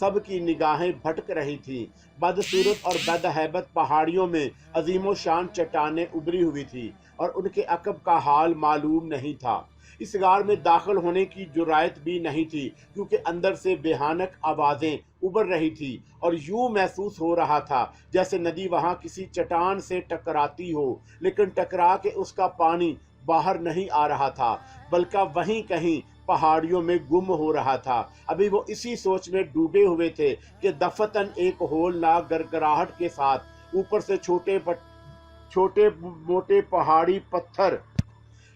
سب کی نگاہیں بھٹک رہی تھیں۔ بدصورت اور بدہیبت پہاڑیوں میں عظیم و شان چٹانیں ابری ہوئی تھی اور ان کے عقب کا حال معلوم نہیں تھا۔ اس غار میں داخل ہونے کی جرأت بھی نہیں تھی، کیونکہ اندر سے بھیانک آوازیں ابھر رہی تھی اور یوں محسوس ہو رہا تھا جیسے ندی وہاں کسی چٹان سے ٹکراتی ہو، لیکن ٹکرا کے اس کا پانی باہر نہیں آ رہا تھا، بلکہ وہیں کہیں پہاڑیوں میں گم ہو رہا تھا۔ ابھی وہ اسی سوچ میں ڈوبے ہوئے تھے کہ دفتن ایک ہولناک گڑگڑاہٹ کے ساتھ اوپر سے چھوٹے موٹے پہاڑی پتھر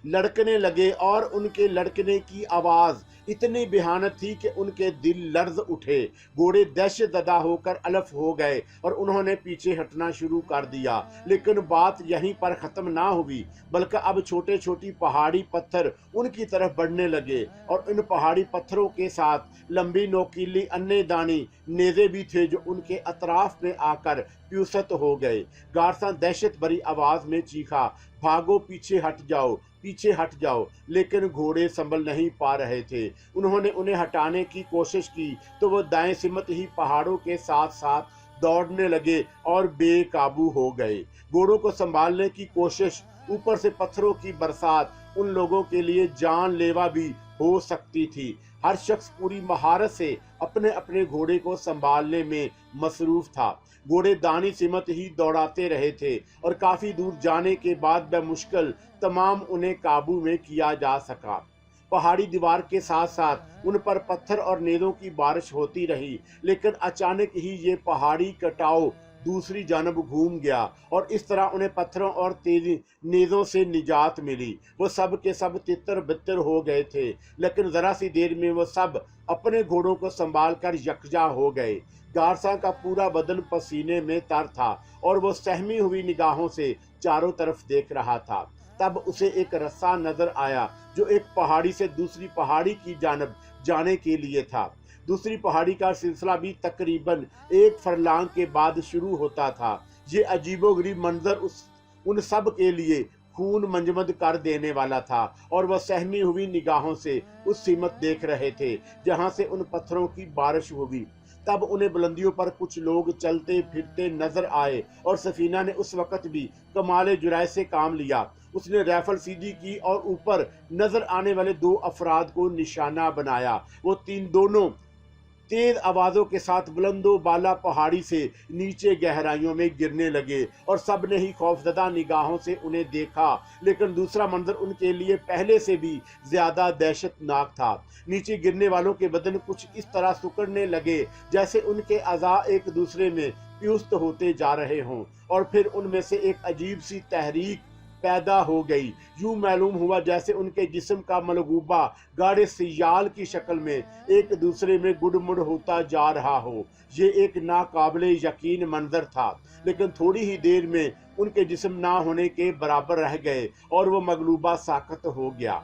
لڑکنے لگے، اور ان کے لڑکنے کی آواز اتنی بھیانک تھی کہ ان کے دل لرز اٹھے۔ گھوڑے دہشت زدہ ہو کر الف ہو گئے اور انہوں نے پیچھے ہٹنا شروع کر دیا، لیکن بات یہیں پر ختم نہ ہوئی، بلکہ اب چھوٹے چھوٹی پہاڑی پتھر ان کی طرف بڑھنے لگے، اور ان پہاڑی پتھروں کے ساتھ لمبی نوکیلی انے دانی نیزے بھی تھے جو ان کے اطراف میں آ کر پیوست ہو گئے۔ گارساں دہشت بھری آواز میں چیخا، بھاگو، پیچھے ہٹ جاؤ، پیچھے ہٹ جاؤ! لیکن گھوڑے سنبھل نہیں پا رہے تھے۔ انہوں نے انہیں ہٹانے کی کوشش کی تو وہ دائیں سمت ہی پہاڑوں کے ساتھ ساتھ دوڑنے لگے اور بے قابو ہو گئے۔ گھوڑوں کو سنبھالنے کی کوشش، اوپر سے پتھروں کی برسات، ان لوگوں کے لیے جان لیوا بھی ہو سکتی تھی۔ ہر شخص پوری مہارت سے اپنے اپنے گھوڑے کو سنبھالنے میں مصروف تھا۔ گھوڑے دائیں سمت ہی دوڑاتے رہے تھے اور کافی دور جانے کے بعد بمشکل تمام انہیں قابو میں کیا جا سکا۔ پہاڑی دیوار کے ساتھ ساتھ ان پر پتھر اور نیزوں کی بارش ہوتی رہی، لیکن اچانک ہی یہ پہاڑی کٹاؤ دوسری جانب گھوم گیا اور اس طرح انہیں پتھروں اور تیزی نیزوں سے نجات ملی۔ وہ سب کے سب تتر بتر ہو گئے تھے، لیکن ذرا سی دیر میں وہ سب اپنے گھوڑوں کو سنبھال کر یکجا ہو گئے۔ گارساں کا پورا بدن پسینے میں تر تھا اور وہ سہمی ہوئی نگاہوں سے چاروں طرف دیکھ رہا تھا۔ تب اسے ایک رستہ نظر آیا جو ایک پہاڑی سے دوسری پہاڑی کی جانب جانے کے لیے تھا۔ دوسری پہاڑی کا سلسلہ بھی تقریباً 1 فرلانگ کے بعد شروع ہوتا تھا۔ یہ عجیب و غریب منظر ان سب کے لیے خون منجمد کر دینے والا تھا، اور وہ سہمی ہوئی نگاہوں سے اس سمت دیکھ رہے تھے جہاں سے ان پتھروں کی بارش ہوئی۔ تب انہیں بلندیوں پر کچھ لوگ چلتے پھرتے نظر آئے، اور سفینہ نے اس وقت بھی کمال جرأت سے کام لیا۔ اس نے رائفل سیدھی کی اور اوپر نظر آنے والے 2 افراد کو نشانہ بنایا۔ وہ دونوں تیز آوازوں کے ساتھ بلند و بالا پہاڑی سے نیچے گہرائیوں میں گرنے لگے، اور سب نے ہی خوفزدہ نگاہوں سے انہیں دیکھا، لیکن دوسرا منظر ان کے لیے پہلے سے بھی زیادہ دہشت ناک تھا۔ نیچے گرنے والوں کے بدن کچھ اس طرح سکڑنے لگے جیسے ان کے اعضاء ایک دوسرے میں پیوست ہوتے جا رہے ہوں، اور پھر ان میں سے ایک عجیب سی تحریک پیدا ہو گئی۔ یوں معلوم ہوا جیسے ان کے جسم کا ملغوبہ گاڑے سیال کی شکل میں ایک دوسرے میں گڈ مڈ ہوتا جا رہا ہو۔ یہ ایک ناقابل یقین منظر تھا، لیکن تھوڑی ہی دیر میں ان کے جسم نہ ہونے کے برابر رہ گئے اور وہ مغلوبہ ساقط ہو گیا۔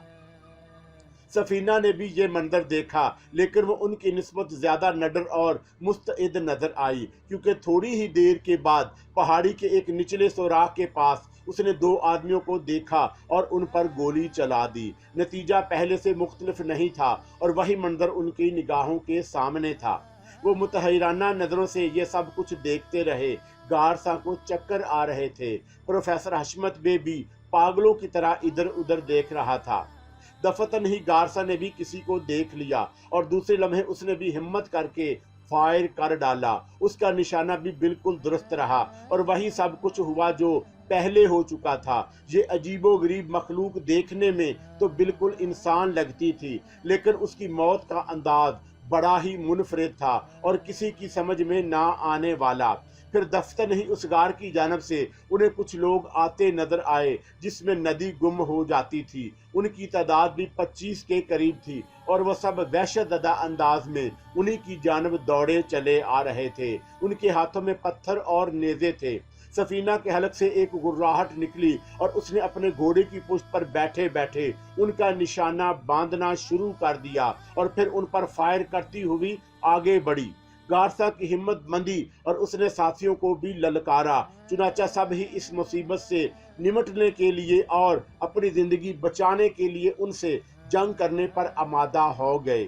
سفینہ نے بھی یہ منظر دیکھا، لیکن وہ ان کی نسبت زیادہ نڈر اور مستعد نظر آئی، کیونکہ تھوڑی ہی دیر کے بعد پہاڑی کے ایک نچلے سوراخ کے پاس اس نے 2 آدمیوں کو دیکھا اور ان پر گولی چلا دی۔ نتیجہ پہلے سے مختلف نہیں تھا اور وہی منظر ان کی نگاہوں کے سامنے تھا۔ وہ متحیرانہ نظروں سے یہ سب کچھ دیکھتے رہے۔ گارساں کو چکر آ رہے تھے۔ پروفیسر حشمت بے بھی پاگلوں کی طرح ادھر ادھر دیکھ رہا تھا۔ دفتن ہی گارسا نے بھی کسی کو دیکھ لیا اور دوسرے لمحے اس نے بھی ہمت کر کے فائر کر ڈالا۔ اس کا نشانہ بھی بالکل درست رہا اور وہی سب کچھ ہوا جو پہلے ہو چکا تھا۔ یہ عجیب و غریب مخلوق دیکھنے میں تو بالکل انسان لگتی تھی، لیکن اس کی موت کا انداز بڑا ہی منفرد تھا اور کسی کی سمجھ میں نہ آنے والا۔ پھر دفتن ہی اس غار کی جانب سے انہیں کچھ لوگ آتے نظر آئے جس میں ندی گم ہو جاتی تھی۔ ان کی تعداد بھی 25 کے قریب تھی اور وہ سب وحشت زدہ انداز میں انہی کی جانب دوڑے چلے آ رہے تھے۔ ان کے ہاتھوں میں پتھر اور نیزے تھے۔ سفینہ کے حلق سے ایک گھرراہٹ نکلی اور اس نے اپنے گھوڑے کی پشت پر بیٹھے بیٹھے ان کا نشانہ باندھنا شروع کر دیا اور پھر ان پر فائر کرتی ہوئی آگے بڑھی۔ گارسا کی ہمت مندی اور اس نے ساتھیوں کو بھی للکارا، چنانچہ سب ہی اس مصیبت سے نمٹنے کے لیے اور اپنی زندگی بچانے کے لیے ان سے جنگ کرنے پر آمادہ ہو گئے۔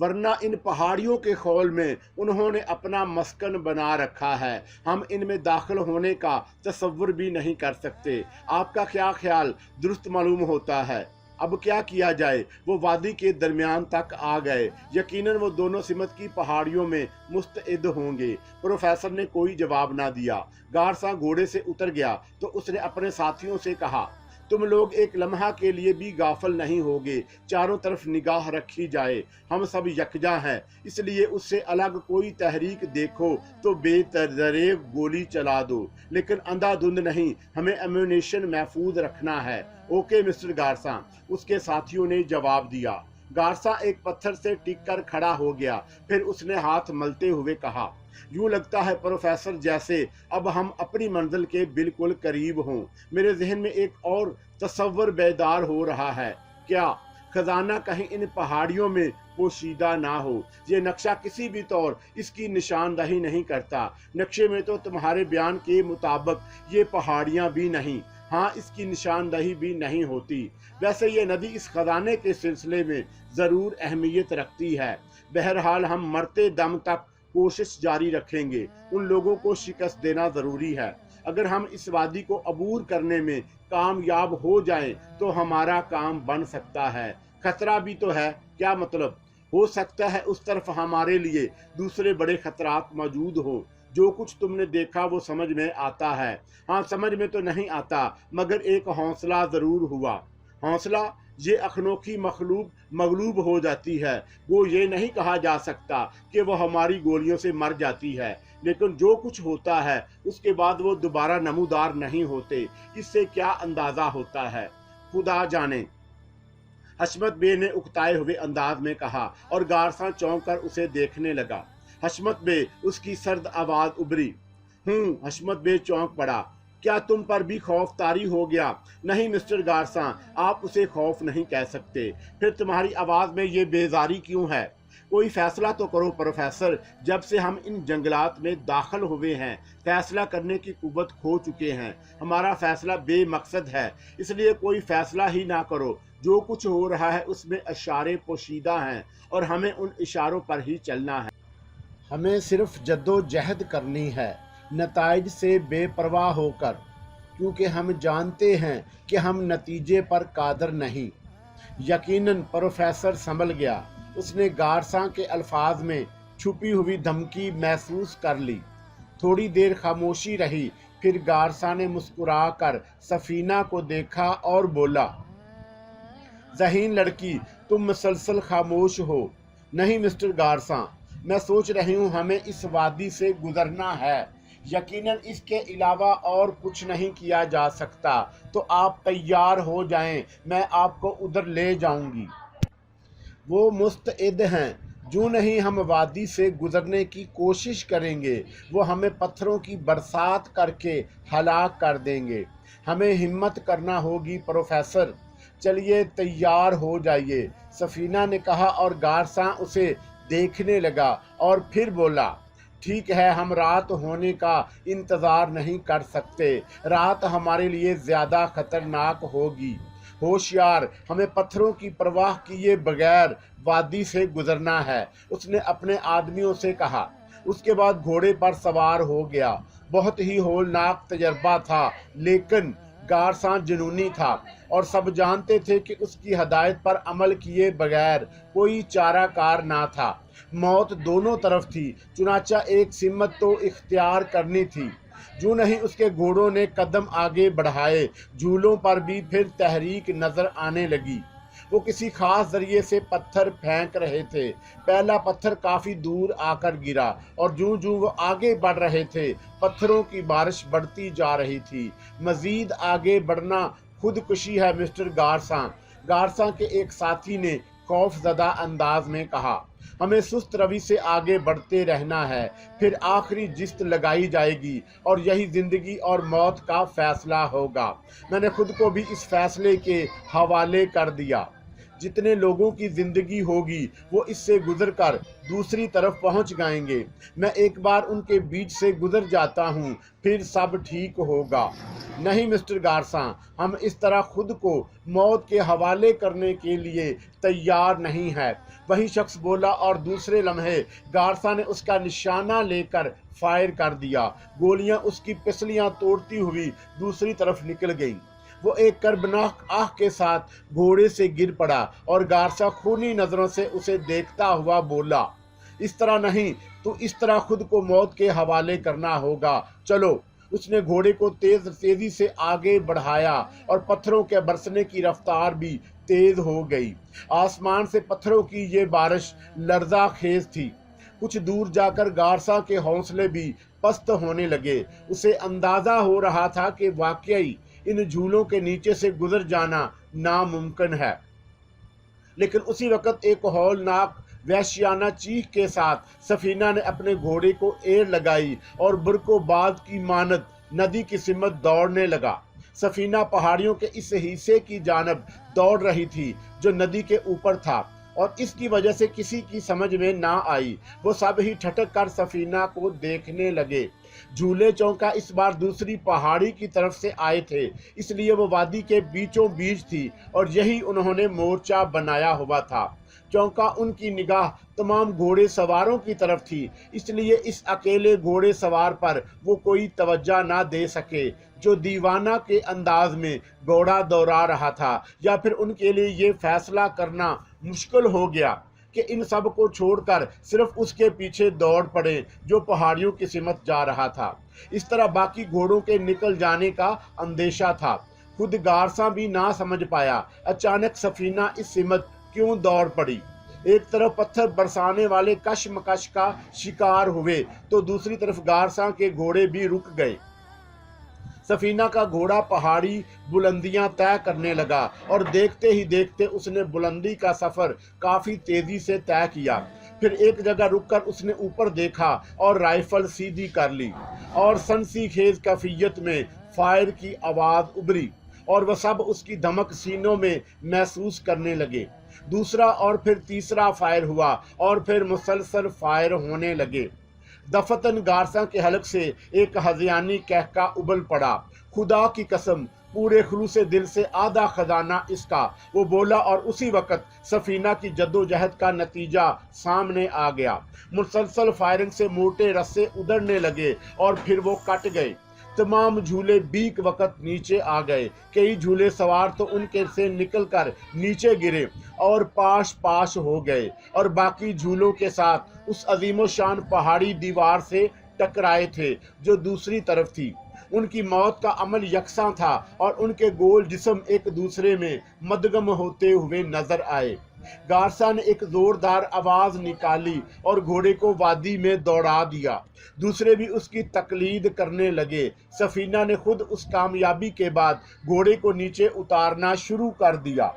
ورنہ ان پہاڑیوں کے خول میں انہوں نے اپنا مسکن بنا رکھا ہے، ہم ان میں داخل ہونے کا تصور بھی نہیں کر سکتے۔ آپ کا کیا خیال درست معلوم ہوتا ہے؟ اب کیا کیا جائے؟ وہ وادی کے درمیان تک آ گئے، یقیناً وہ دونوں سمت کی پہاڑیوں میں مستعد ہوں گے۔ پروفیسر نے کوئی جواب نہ دیا۔ گارساں گھوڑے سے اتر گیا تو اس نے اپنے ساتھیوں سے کہا، تم لوگ ایک لمحہ کے لیے بھی غافل نہیں ہوگے، چاروں طرف نگاہ رکھی جائے، ہم سب یکجا ہیں، اس لیے اس سے الگ کوئی تحریک دیکھو تو بے تدریج گولی چلا دو، لیکن اندھا دھند نہیں، ہمیں ایمونیشن محفوظ رکھنا ہے۔ اوکے مسٹر گارساں، اس کے ساتھیوں نے جواب دیا۔ گارساں ایک پتھر سے ٹک کر کھڑا ہو گیا، پھر اس نے ہاتھ ملتے ہوئے کہا، یوں لگتا ہے پروفیسر جیسے اب ہم اپنی منزل کے بالکل قریب ہوں۔ میرے ذہن میں ایک اور تصور بیدار ہو رہا ہے، کیا خزانہ کہیں ان پہاڑیوں میں پوشیدہ نہ ہو؟ یہ نقشہ کسی بھی طور اس کی نشاندہی نہیں کرتا۔ نقشے میں تو تمہارے بیان کے مطابق یہ پہاڑیاں بھی نہیں، ہاں اس کی نشاندہی بھی نہیں ہوتی۔ ویسے یہ ندی اس خزانے کے سلسلے میں ضرور اہمیت رکھتی ہے۔ بہرحال ہم مرتے دم تک کوشش جاری رکھیں گے، ان لوگوں کو شکست دینا ضروری ہے۔ اگر ہم اس وادی کو عبور کرنے میں کامیاب ہو جائیں تو ہمارا کام بن سکتا ہے۔ خطرہ بھی تو ہے، کیا مطلب؟ ہو سکتا ہے اس طرف ہمارے لیے دوسرے بڑے خطرات موجود ہوں۔ جو کچھ تم نے دیکھا وہ سمجھ میں آتا ہے۔ ہاں سمجھ میں تو نہیں آتا، مگر ایک حوصلہ ضرور ہوا۔ حوصلہ؟ یہ اخنوکی مخلوق مغلوب ہو جاتی ہے، وہ یہ نہیں کہا جا سکتا کہ وہ ہماری گولیوں سے مر جاتی ہے، لیکن جو کچھ ہوتا ہے اس کے بعد وہ دوبارہ نمودار نہیں ہوتے۔ اس سے کیا اندازہ ہوتا ہے خدا جانے، حشمت بے نے اکتائے ہوئے انداز میں کہا، اور گارساں چونک کر اسے دیکھنے لگا۔ حشمت بے، اس کی سرد آواز ابھری۔ حشمت بے چونک پڑا۔ کیا تم پر بھی خوف طاری ہو گیا؟ نہیں مسٹر گارساں، آپ اسے خوف نہیں کہہ سکتے۔ پھر تمہاری آواز میں یہ بیزاری کیوں ہے؟ کوئی فیصلہ تو کرو پروفیسر، جب سے ہم ان جنگلات میں داخل ہوئے ہیں فیصلہ کرنے کی قوت کھو چکے ہیں۔ ہمارا فیصلہ بے مقصد ہے، اس لیے کوئی فیصلہ ہی نہ کرو۔ جو کچھ ہو رہا ہے اس میں اشارے پوشیدہ ہیں اور ہمیں ان اشاروں پر ہی چلنا ہے۔ ہمیں صرف جد و جہد کرنی ہے، نتائج سے بے پرواہ ہو کر، کیونکہ ہم جانتے ہیں کہ ہم نتیجے پر قادر نہیں۔ یقیناً پروفیسر سنبھل گیا۔ اس نے گارساں کے الفاظ میں چھپی ہوئی دھمکی محسوس کر لی۔ تھوڑی دیر خاموشی رہی، پھر گارساں نے مسکرا کر سفینہ کو دیکھا اور بولا، ذہین لڑکی، تم مسلسل خاموش ہو۔ نہیں مسٹر گارساں، میں سوچ رہی ہوں ہمیں اس وادی سے گزرنا ہے۔ یقیناً اس کے علاوہ اور کچھ نہیں کیا جا سکتا۔ تو آپ تیار ہو جائیں، میں آپ کو ادھر لے جاؤں گی۔ وہ مستعد ہیں۔ جو نہیں ہم وادی سے گزرنے کی کوشش کریں گے، وہ ہمیں پتھروں کی برسات کر کے ہلاک کر دیں گے۔ ہمیں ہمت کرنا ہوگی پروفیسر۔ چلیے تیار ہو جائیے، سفینہ نے کہا، اور گارساں اسے دیکھنے لگا اور پھر بولا، ٹھیک ہے، ہم رات ہونے کا انتظار نہیں کر سکتے۔ رات ہمارے لیے زیادہ خطرناک ہوگی۔ ہوشیار، ہمیں پتھروں کی پرواہ کیے بغیر وادی سے گزرنا ہے، اس نے اپنے آدمیوں سے کہا۔ اس کے بعد گھوڑے پر سوار ہو گیا۔ بہت ہی ہولناک تجربہ تھا، لیکن گارساں جنونی تھا اور سب جانتے تھے کہ اس کی ہدایت پر عمل کیے بغیر کوئی چارہ کار نہ تھا۔ موت دونوں طرف تھی، چنانچہ ایک سمت تو اختیار کرنی تھی۔ جو نہیں اس کے گھوڑوں نے قدم آگے بڑھائے، جھولوں پر بھی پھر تحریک نظر آنے لگی۔ وہ کسی خاص ذریعے سے پتھر پھینک رہے تھے۔ پہلا پتھر کافی دور آ کر گرا اور جوں وہ آگے بڑھ رہے تھے، پتھروں کی بارش بڑھتی جا رہی تھی۔ مزید آگے بڑھنا خودکشی ہے مسٹر گارساں، گارساں کے ایک ساتھی نے خوف زدہ انداز میں کہا۔ ہمیں سست روی سے آگے بڑھتے رہنا ہے، پھر آخری جست لگائی جائے گی اور یہی زندگی اور موت کا فیصلہ ہوگا۔ میں نے خود کو بھی اس فیصلے کے حوالے کر دیا۔ جتنے لوگوں کی زندگی ہوگی وہ اس سے گزر کر دوسری طرف پہنچ جائیں گے۔ میں ایک بار ان کے بیچ سے گزر جاتا ہوں، پھر سب ٹھیک ہوگا۔ نہیں مسٹر گارساں، ہم اس طرح خود کو موت کے حوالے کرنے کے لیے تیار نہیں ہے، وہی شخص بولا، اور دوسرے لمحے گارساں نے اس کا نشانہ لے کر فائر کر دیا۔ گولیاں اس کی پسلیاں توڑتی ہوئی دوسری طرف نکل گئیں۔ وہ ایک کربناک آہ کے ساتھ گھوڑے سے گر پڑا اور گارساں خونی نظروں سے اسے دیکھتا ہوا بولا، اس طرح نہیں، تو اس طرح خود کو موت کے حوالے کرنا ہوگا۔ چلو۔ اس نے گھوڑے کو تیزی سے آگے بڑھایا اور پتھروں کے برسنے کی رفتار بھی تیز ہو گئی۔ آسمان سے پتھروں کی یہ بارش لرزہ خیز تھی۔ کچھ دور جا کر گارساں کے حوصلے بھی پست ہونے لگے۔ اسے اندازہ ہو رہا تھا کہ واقعی ان جھولوں کے نیچے سے گزر جانا ناممکن ہے، لیکن اسی وقت ایک ہولناک وحشیانہ چیخ کے ساتھ سفینہ نے اپنے گھوڑے کو ایڑ لگائی اور برقو باد کی مانند ندی کی سمت دوڑنے لگا۔ سفینہ پہاڑیوں کے اس حصے کی جانب دوڑ رہی تھی جو ندی کے اوپر تھا، اور اس کی وجہ سے کسی کی سمجھ میں نہ آئی۔ وہ سب ہی ٹھٹک کر سفینہ کو دیکھنے لگے۔ جھولے چونکا اس بار دوسری پہاڑی کی طرف سے آئے تھے، اس لیے وہ وادی کے بیچوں بیچ تھی اور یہی انہوں نے مورچہ بنایا ہوا تھا۔ چونکا ان کی نگاہ تمام گھوڑے سواروں کی طرف تھی، اس لیے اس اکیلے گھوڑے سوار پر وہ کوئی توجہ نہ دے سکے جو دیوانہ کے انداز میں گھوڑا دوڑا رہا تھا، یا پھر ان کے لیے یہ فیصلہ کرنا مشکل ہو گیا کہ ان سب کو چھوڑ کر صرف اس کے پیچھے دوڑ پڑے جو پہاڑیوں کی سمت جا رہا تھا۔ اس طرح باقی گھوڑوں کے نکل جانے کا اندیشہ تھا۔ خود گارساں بھی نہ سمجھ پایا اچانک سفینہ اس سمت کیوں دوڑ پڑی۔ ایک طرف پتھر برسانے والے کشمکش کا شکار ہوئے تو دوسری طرف گارساں کے گھوڑے بھی رک گئے۔ سفینہ کا گھوڑا پہاڑی بلندیاں طے کرنے لگا اور دیکھتے ہی دیکھتے اس نے بلندی کا سفر کافی تیزی سے طے کیا۔ پھر ایک جگہ رک کر اس نے اوپر دیکھا اور رائفل سیدھی کر لی، اور سنسی خیز کیفیت میں فائر کی آواز ابھری اور وہ سب اس کی دھمک سینوں میں محسوس کرنے لگے۔ دوسرا اور پھر تیسرا فائر ہوا اور پھر مسلسل فائر ہونے لگے۔ دفتن گارساں کے حلق سے ایک ہذیانی کہکا ابل پڑا، خدا کی قسم، پورے خلوص دل سے آدھا خزانہ اس کا، وہ بولا، اور اسی وقت سفینہ کی جدوجہد کا نتیجہ سامنے آ گیا۔ مسلسل فائرنگ سے موٹے رسے ادھڑنے لگے اور پھر وہ کٹ گئے۔ تمام جھولے بیک وقت نیچے آ گئے۔ کئی جھولے سوار تو ان کے سے نکل کر نیچے گرے اور پاش ہو گئے، اور باقی جھولوں کے ساتھ اس عظیم و شان پہاڑی دیوار سے ٹکرائے تھے جو دوسری طرف تھی۔ ان کی موت کا عمل یکساں تھا اور ان کے گول جسم ایک دوسرے میں مدغم ہوتے ہوئے نظر آئے۔ گارساں نے ایک زوردار آواز نکالی اور گھوڑے کو وادی میں دوڑا دیا۔ دوسرے بھی اس کی تقلید کرنے لگے۔ سفینہ نے خود اس کامیابی کے بعد گھوڑے کو نیچے اتارنا شروع کر دیا۔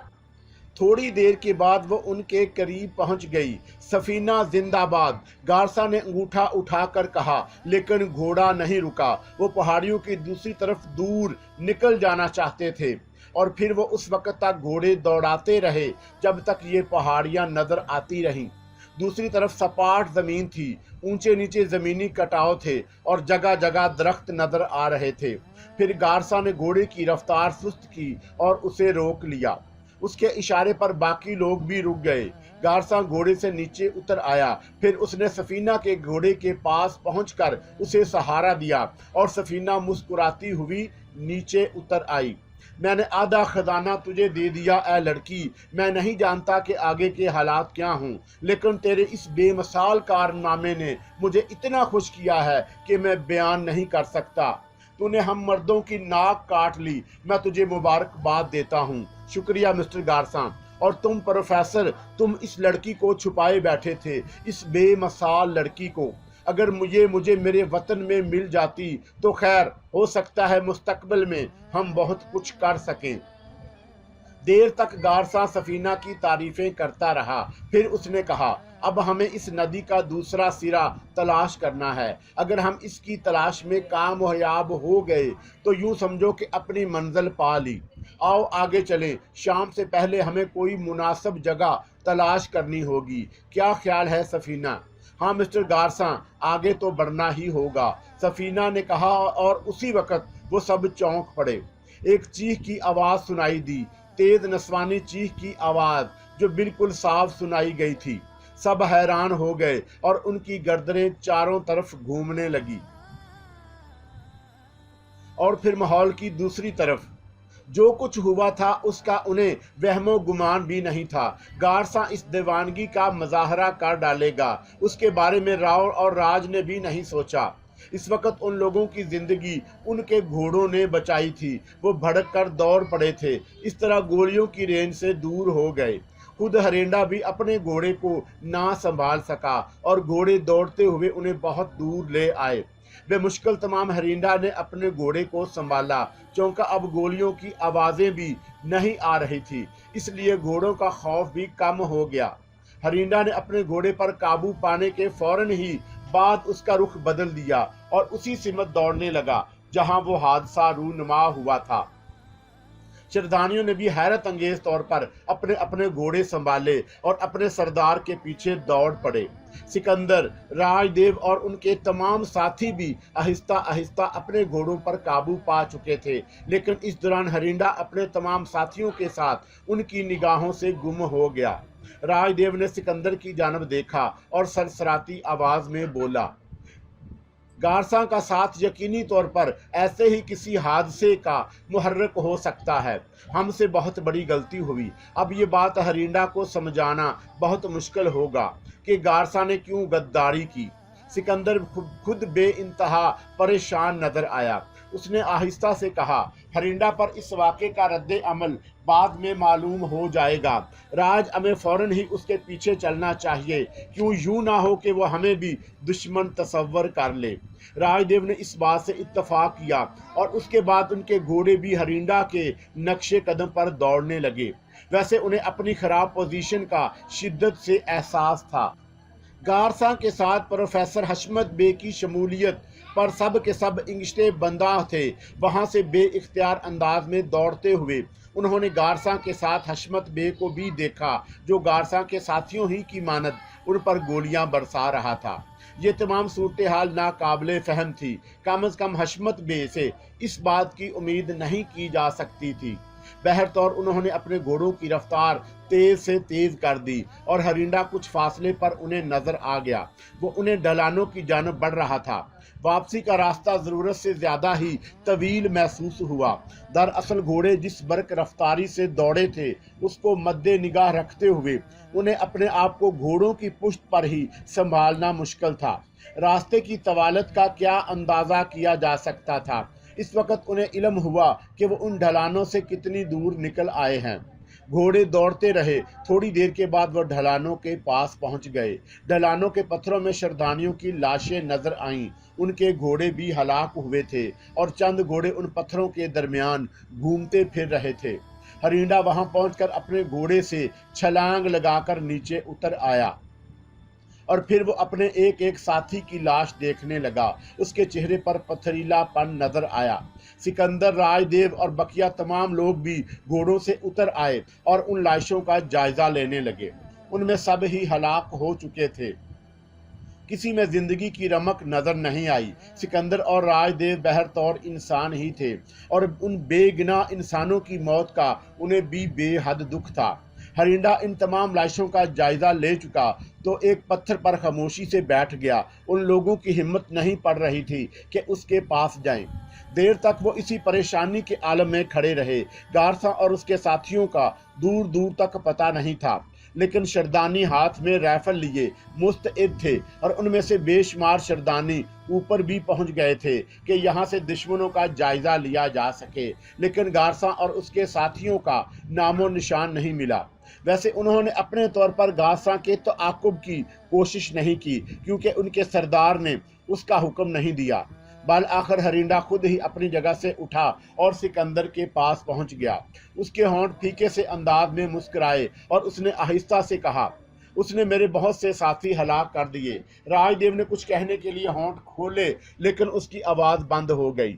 تھوڑی دیر کے بعد وہ ان کے قریب پہنچ گئی۔ سفینہ زندہ باد، گارساں نے انگوٹھا اٹھا کر کہا، لیکن گھوڑا نہیں رکا۔ وہ پہاڑیوں کی دوسری طرف دور نکل جانا چاہتے تھے، اور پھر وہ اس وقت تک گھوڑے دوڑاتے رہے جب تک یہ پہاڑیاں نظر آتی رہیں۔ دوسری طرف سپاٹ زمین تھی، اونچے نیچے زمینی کٹاؤ تھے اور جگہ جگہ درخت نظر آ رہے تھے۔ پھر گارساں نے گھوڑے کی رفتار سست کی اور اسے روک لیا۔ اس کے اشارے پر باقی لوگ بھی رک گئے۔ گارساں گھوڑے سے نیچے اتر آیا، پھر اس نے سفینہ کے گھوڑے کے پاس پہنچ کر اسے سہارا دیا اور سفینہ مسکراتی ہوئی نیچے اتر آئی۔ میں نے آدھا خزانہ تجھے دے دیا اے لڑکی۔ میں نہیں جانتا کہ آگے کے حالات کیا ہوں، لیکن تیرے اس بے مثال کارنامے نے مجھے اتنا خوش کیا ہے کہ میں بیان نہیں کر سکتا۔ تو نے ہم مردوں کی ناک کاٹ لی، میں تجھے مبارکباد دیتا ہوں۔ شکریہ مسٹر گارساں، اور تم پروفیسر، تم اس لڑکی کو چھپائے بیٹھے تھے، اس بے مثال لڑکی کو۔ اگر مجھے میرے وطن میں مل جاتی تو خیر، ہو سکتا ہے مستقبل میں ہم بہت کچھ کر سکیں۔ دیر تک گارساں سفینہ کی تعریفیں کرتا رہا، پھر اس نے کہا، اب ہمیں اس ندی کا دوسرا سرا تلاش کرنا ہے۔ اگر ہم اس کی تلاش میں کامیاب ہو گئے تو یوں سمجھو کہ اپنی منزل پا لی۔ آؤ آگے چلیں، شام سے پہلے ہمیں کوئی مناسب جگہ تلاش کرنی ہوگی۔ کیا خیال ہے سفینہ؟ ہاں مسٹر گارساں، آگے تو بڑھنا ہی ہوگا، سفینہ نے کہا، اور اسی وقت وہ سب چونک پڑے۔ ایک چیخ کی آواز سنائی دی، تیز نسوانی چیخ کی آواز جو بالکل صاف سنائی گئی تھی۔ سب حیران ہو گئے اور ان کی گردنیں چاروں طرف گھومنے لگی۔ اور پھر ماحول کی دوسری طرف جو کچھ ہوا تھا اس کا انہیں وہم و گمان بھی نہیں تھا۔ گارساں اس دیوانگی کا مظاہرہ کر ڈالے گا، اس کے بارے میں راؤ اور راج نے بھی نہیں سوچا۔ اس وقت ان لوگوں کی زندگی ان کے گھوڑوں نے بچائی تھی، وہ بھڑک کر دوڑ پڑے تھے، اس طرح گولیوں کی رینج سے دور ہو گئے۔ خود ہرینڈا بھی اپنے گھوڑے کو نہ سنبھال سکا اور گھوڑے دوڑتے ہوئے انہیں بہت دور لے آئے۔ بے مشکل تمام ہرینڈا نے اپنے گھوڑے کو سنبھالا، چونکہ اب گولیوں کی آوازیں بھی نہیں آ رہی تھی، اس لیے گھوڑوں کا خوف بھی کم ہو گیا۔ ہرینڈا نے اپنے گھوڑے پر قابو پانے کے فوراً ہی بعد اس کا رخ بدل دیا اور اسی سمت دوڑنے لگا جہاں وہ حادثہ رونما ہوا تھا۔ شردھانیوں نے بھی حیرت انگیز طور پر اپنے اپنے گھوڑے سنبھالے اور اپنے سردار کے پیچھے دوڑ پڑے۔ سکندر، راج دیو اور ان کے تمام ساتھی بھی آہستہ آہستہ اپنے گھوڑوں پر قابو پا چکے تھے، لیکن اس دوران ہرینڈا اپنے تمام ساتھیوں کے ساتھ ان کی نگاہوں سے گم ہو گیا۔ راج دیو نے سکندر کی جانب دیکھا اور سرسراتی آواز میں بولا، گارساں کا ساتھ یقینی طور پر ایسے ہی کسی حادثے کا محرک ہو سکتا ہے، ہم سے بہت بڑی غلطی ہوئی۔ اب یہ بات ہرینڈا کو سمجھانا بہت مشکل ہوگا کہ گارساں نے کیوں غداری کی۔ سکندر خود بے انتہا پریشان نظر آیا۔ اس نے آہستہ سے کہا، ہرینڈا پر اس واقعے کا رد عمل بعد میں معلوم ہو جائے گا، راج ہمیں فوراً ہی اس کے پیچھے چلنا چاہیے، کیوں یوں نہ ہو کہ وہ ہمیں بھی دشمن تصور کر لے۔ راج دیو نے اس بات سے اتفاق کیا اور اس کے بعد ان کے گھوڑے بھی ہرینڈا کے نقش قدم پر دوڑنے لگے۔ ویسے انہیں اپنی خراب پوزیشن کا شدت سے احساس تھا۔ گارساں کے ساتھ پروفیسر حشمت بے کی شمولیت پر سب کے سب انگشتے بندہ تھے۔ وہاں سے بے اختیار انداز میں دوڑتے ہوئے انہوں نے گارساں کے ساتھ حشمت بے کو بھی دیکھا، جو گارساں کے ساتھیوں ہی کی مانند ان پر گولیاں برسا رہا تھا۔ یہ تمام صورتحال ناقابل فہم تھی، کم از کم حشمت بے سے اس بات کی امید نہیں کی جا سکتی تھی۔ بہرطور انہوں نے اپنے گھوڑوں کی رفتار تیز سے تیز کر دی اور ہرینڈا کچھ فاصلے پر انہیں نظر آ گیا، وہ انہیں ڈھلانوں کی جانب بڑھ رہا تھا۔ واپسی کا راستہ ضرورت سے زیادہ ہی طویل محسوس ہوا۔ دراصل گھوڑے جس برق رفتاری سے دوڑے تھے اس کو مد نگاہ رکھتے ہوئے انہیں اپنے آپ کو گھوڑوں کی پشت پر ہی سنبھالنا مشکل تھا۔ راستے کی طوالت کا کیا اندازہ کیا جا سکتا تھا؟ اس وقت انہیں علم ہوا کہ وہ ان ڈھلانوں سے کتنی دور نکل آئے ہیں۔ گھوڑے دوڑتے رہے، تھوڑی دیر کے بعد وہ ڈھلانوں کے پاس پہنچ گئے۔ ڈھلانوں کے پتھروں میں شردھانیوں کی لاشیں نظر آئیں، ان کے گھوڑے بھی ہلاک ہوئے تھے اور چند گھوڑے ان پتھروں کے درمیان گھومتے پھر رہے تھے۔ ہرینڈا وہاں پہنچ کر اپنے گھوڑے سے چھلانگ لگا کر نیچے اتر آیا اور پھر وہ اپنے ایک ایک ساتھی کی لاش دیکھنے لگا۔ اس کے چہرے پر پتھریلا پن نظر آیا۔ سکندر، راج دیو اور بقیہ تمام لوگ بھی گھوڑوں سے اتر آئے اور ان لاشوں کا جائزہ لینے لگے۔ ان میں سب ہی ہلاک ہو چکے تھے، کسی میں زندگی کی رمق نظر نہیں آئی۔ سکندر اور راج دیو بہرطور انسان ہی تھے اور ان بے گناہ انسانوں کی موت کا انہیں بھی بے حد دکھ تھا۔ ہرینڈا ان تمام لاشوں کا جائزہ لے چکا تو ایک پتھر پر خاموشی سے بیٹھ گیا۔ ان لوگوں کی ہمت نہیں پڑ رہی تھی کہ اس کے پاس جائیں۔ دیر تک وہ اسی پریشانی کے عالم میں کھڑے رہے۔ گارساں اور اس کے ساتھیوں کا دور دور تک پتہ نہیں تھا، لیکن شردانی ہاتھ میں رائفل لیے مستعد تھے اور ان میں سے بے شمار شردانی اوپر بھی پہنچ گئے تھے کہ یہاں سے دشمنوں کا جائزہ لیا جا سکے، لیکن گارساں اور اس کے ساتھیوں کا نام و نشان نہیں ملا۔ ویسے انہوں نے اپنے طور پر گارساں کے تعاقب کی کوشش نہیں کی، کیونکہ ان کے سردار نے اس کا حکم نہیں دیا۔ بالآخر ہرینڈا خود ہی اپنی جگہ سے اٹھا اور سکندر کے پاس پہنچ گیا۔ اس کے ہونٹ پھیکے سے انداز میں مسکرائے اور اس نے آہستہ سے کہا، اس نے میرے بہت سے ساتھی ہلاک کر دیے۔ راج دیو نے کچھ کہنے کے لیے ہونٹ کھولے، لیکن اس کی آواز بند ہو گئی۔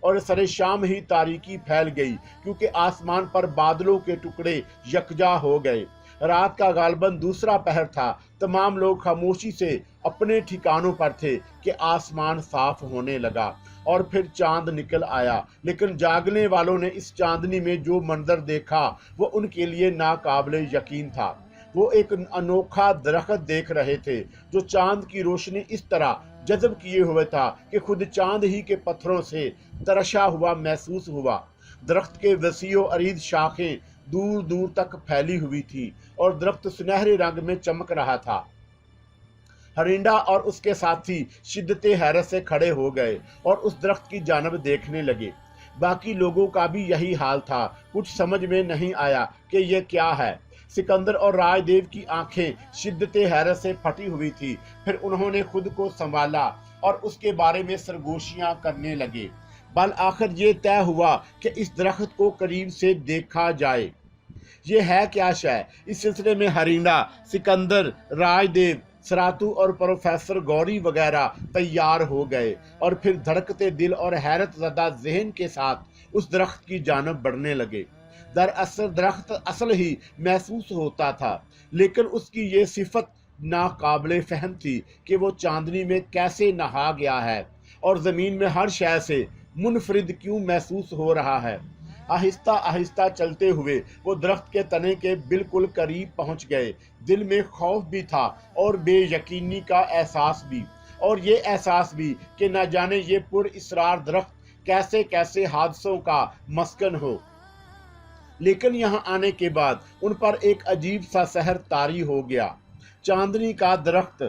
اور سر شام ہی تاریکی پھیل گئی، کیونکہ آسمان پر بادلوں کے ٹکڑے یکجا ہو گئے۔ رات کا غالباً دوسرا پہر تھا۔ تمام لوگ خاموشی سے اپنے ٹھکانوں پر تھے کہ آسمان صاف ہونے لگا اور پھر چاند نکل آیا، لیکن جاگنے والوں نے اس چاندنی میں جو منظر دیکھا وہ ان کے لیے ناقابل یقین تھا۔ وہ ایک انوکھا درخت دیکھ رہے تھے جو چاند کی روشنی اس طرح جذب کیے ہوئے تھا کہ خود چاند ہی کے پتھروں سے ترشا ہوا محسوس ہوا۔ درخت کے وسیع و عریض شاخیں دور دور تک پھیلی ہوئی تھی اور درخت سنہرے رنگ میں چمک رہا تھا۔ ہرینڈا اور اس کے ساتھی شدت حیرت سے کھڑے ہو گئے اور اس درخت کی جانب دیکھنے لگے۔ باقی لوگوں کا بھی یہی حال تھا۔ کچھ سمجھ میں نہیں آیا کہ یہ کیا ہے۔ سکندر اور رائے دیو کی آنکھیں شدت حیرت سے پھٹی ہوئی تھی۔ پھر انہوں نے خود کو سنبھالا اور اس کے بارے میں سرگوشیاں کرنے لگے۔ بالآخر یہ طے ہوا کہ اس درخت کو قریب سے دیکھا جائے۔ یہ ہے کیا شے؟ اس سلسلے میں ہرینڈا، سکندر، رائے دیو، سراتو اور پروفیسر گوری وغیرہ تیار ہو گئے اور پھر دھڑکتے دل اور حیرت زدہ ذہن کے ساتھ اس درخت کی جانب بڑھنے لگے۔ دراصل درخت اصل ہی محسوس ہوتا تھا، لیکن اس کی یہ صفت ناقابل فہم تھی کہ وہ چاندنی میں کیسے نہا گیا ہے اور زمین میں ہر شے سے منفرد کیوں محسوس ہو رہا ہے۔ آہستہ آہستہ چلتے ہوئے وہ درخت کے تنے کے بالکل قریب پہنچ گئے۔ دل میں خوف بھی تھا اور بے یقینی کا احساس بھی، اور یہ احساس بھی کہ نہ جانے یہ پر اسرار درخت کیسے کیسے حادثوں کا مسکن ہو۔ لیکن یہاں آنے کے بعد ان پر ایک عجیب سا سحر طاری ہو گیا۔ چاندنی کا درخت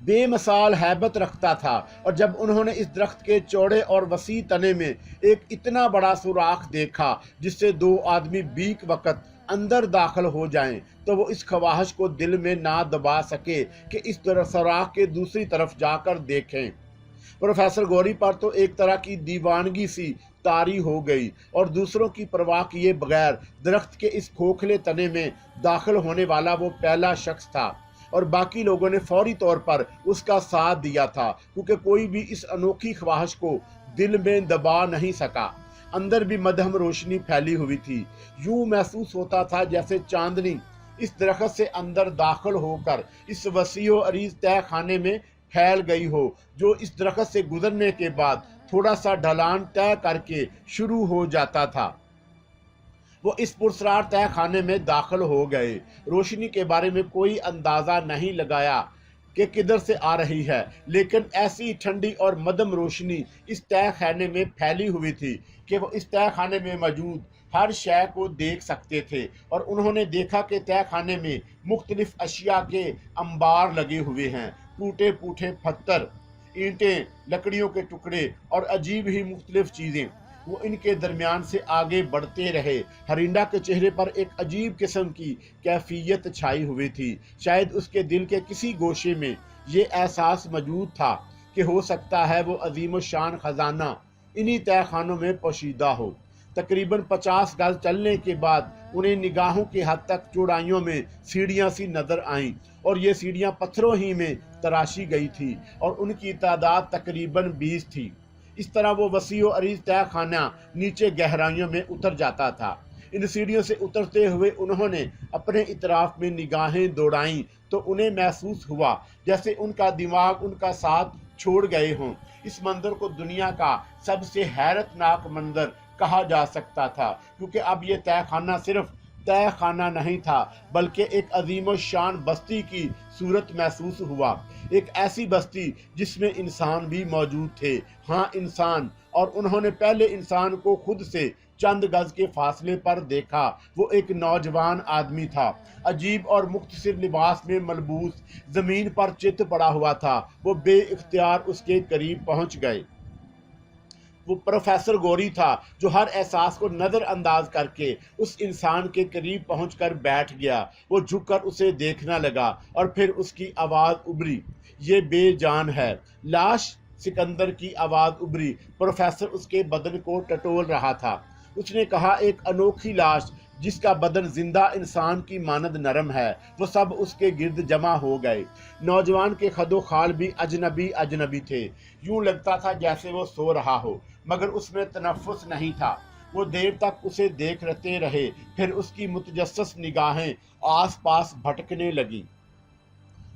بے مثال ہیبت رکھتا تھا، اور جب انہوں نے اس درخت کے چوڑے اور وسیع تنے میں ایک اتنا بڑا سوراخ دیکھا جس سے دو آدمی بیک وقت اندر داخل ہو جائیں، تو وہ اس خواہش کو دل میں نہ دبا سکے کہ اس سوراخ کے دوسری طرف جا کر دیکھیں۔ پروفیسر گوری پر تو ایک طرح کی دیوانگی سی طاری ہو گئی اور دوسروں کی پرواہ کیے بغیر درخت کے اس کھوکھلے تنے میں داخل ہونے والا وہ پہلا شخص تھا، اور باقی لوگوں نے فوری طور پر اس کا ساتھ دیا تھا، کیونکہ کوئی بھی اس انوکھی خواہش کو دل میں دبا نہیں سکا۔ اندر بھی مدھم روشنی پھیلی ہوئی تھی۔ یوں محسوس ہوتا تھا جیسے چاندنی اس درخت سے اندر داخل ہو کر اس وسیع و عریض تہہ خانے میں پھیل گئی ہو، جو اس درخت سے گزرنے کے بعد تھوڑا سا ڈھلان طے کر کے شروع ہو جاتا تھا۔ وہ اس پرسرار تہہ خانے میں داخل ہو گئے۔ روشنی کے بارے میں کوئی اندازہ نہیں لگایا کہ کدھر سے آ رہی ہے، لیکن ایسی ٹھنڈی اور مدھم روشنی اس تہہ خانے میں پھیلی ہوئی تھی کہ وہ اس تہہ خانے میں موجود ہر شے کو دیکھ سکتے تھے، اور انہوں نے دیکھا کہ تہہ خانے میں مختلف اشیاء کے انبار لگے ہوئے ہیں۔ ٹوٹے پھوٹے پتھر، اینٹیں، لکڑیوں کے ٹکڑے اور عجیب ہی مختلف چیزیں۔ وہ ان کے درمیان سے آگے بڑھتے رہے۔ ہرینڈا کے چہرے پر ایک عجیب قسم کی کیفیت چھائی ہوئی تھی۔ شاید اس کے دل کے کسی گوشے میں یہ احساس موجود تھا کہ ہو سکتا ہے وہ عظیم الشان خزانہ انہی تہہ خانوں میں پوشیدہ ہو۔ تقریباً 50 گز چلنے کے بعد انہیں نگاہوں کی حد تک چوڑائیوں میں سیڑھیاں سی نظر آئیں، اور یہ سیڑھیاں پتھروں ہی میں تراشی گئی تھی اور ان کی تعداد تقریباً 20 تھی۔ اس طرح وہ وسیع و عریض تہہ خانہ نیچے گہرائیوں میں اتر جاتا تھا۔ ان سیڑھیوں سے اترتے ہوئے انہوں نے اپنے اطراف میں نگاہیں دوڑائیں تو انہیں محسوس ہوا جیسے ان کا دماغ ان کا ساتھ چھوڑ گئے ہوں۔ اس منظر کو دنیا کا سب سے حیرت ناک منظر کہا جا سکتا تھا، کیونکہ اب یہ تہہ خانہ صرف تہہ خانہ نہیں تھا بلکہ ایک عظیم الشان بستی کی صورت محسوس ہوا۔ ایک ایسی بستی جس میں انسان بھی موجود تھے، ہاں انسان، اور انہوں نے پہلے انسان کو خود سے چند گز کے فاصلے پر دیکھا۔ وہ ایک نوجوان آدمی تھا، عجیب اور مختصر لباس میں ملبوس، زمین پر چت پڑا ہوا تھا۔ وہ بے اختیار اس کے قریب پہنچ گئے۔ وہ پروفیسر گوری تھا جو ہر احساس کو نظر انداز کر کے اس انسان کے قریب پہنچ کر بیٹھ گیا۔ وہ جھک کر اسے دیکھنا لگا اور پھر اس کی آواز ابھری، یہ بے جان ہے۔ لاش؟ سکندر کی آواز ابھری۔ پروفیسر اس کے بدن کو ٹٹول رہا تھا۔ اس نے کہا، ایک انوکھی لاش جس کا بدن زندہ انسان کی مانند نرم ہے، وہ سب اس کے گرد جمع ہو گئے۔ نوجوان کے خد و خال بھی اجنبی اجنبی تھے، یوں لگتا تھا جیسے وہ سو رہا ہو، مگر اس میں تنفس نہیں تھا۔ وہ دیر تک اسے دیکھتے رہے، پھر اس کی متجسس نگاہیں آس پاس بھٹکنے لگیں۔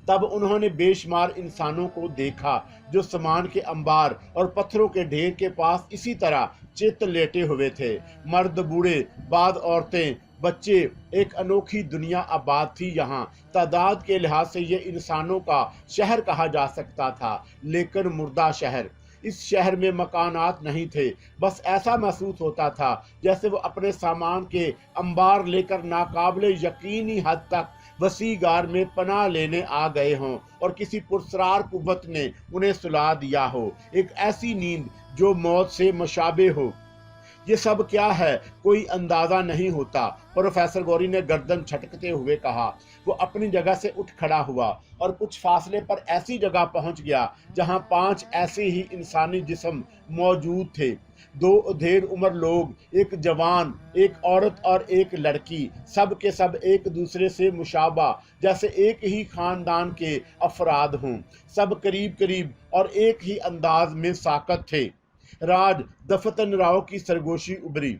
تب انہوں نے بے شمار انسانوں کو دیکھا جو سامان کے انبار اور پتھروں کے ڈھیر کے پاس اسی طرح چت لیٹے ہوئے تھے، مرد، بوڑھے، بعض عورتیں، بچے۔ ایک انوکھی دنیا آباد تھی یہاں۔ تعداد کے لحاظ سے یہ انسانوں کا شہر کہا جا سکتا تھا، لیکن مردہ شہر۔ اس شہر میں مکانات نہیں تھے، بس ایسا محسوس ہوتا تھا جیسے وہ اپنے سامان کے انبار لے کر ناقابل یقینی حد تک وسیع غار میں پناہ لینے آ گئے ہوں اور کسی پرسرار قوت نے انہیں سلا دیا ہو، ایک ایسی نیند جو موت سے مشابہ ہو۔ یہ سب کیا ہے، کوئی اندازہ نہیں ہوتا، پروفیسر گوری نے گردن جھٹکتے ہوئے کہا۔ وہ اپنی جگہ سے اٹھ کھڑا ہوا اور کچھ فاصلے پر ایسی جگہ پہنچ گیا جہاں 5 ایسے ہی انسانی جسم موجود تھے، 2 ادھیڑ عمر لوگ، ایک جوان، ایک عورت اور ایک لڑکی، سب کے سب ایک دوسرے سے مشابہ، جیسے ایک ہی خاندان کے افراد ہوں، سب قریب قریب اور ایک ہی انداز میں ساکت تھے۔ راج دفتن راؤ کی سرگوشی ابھری۔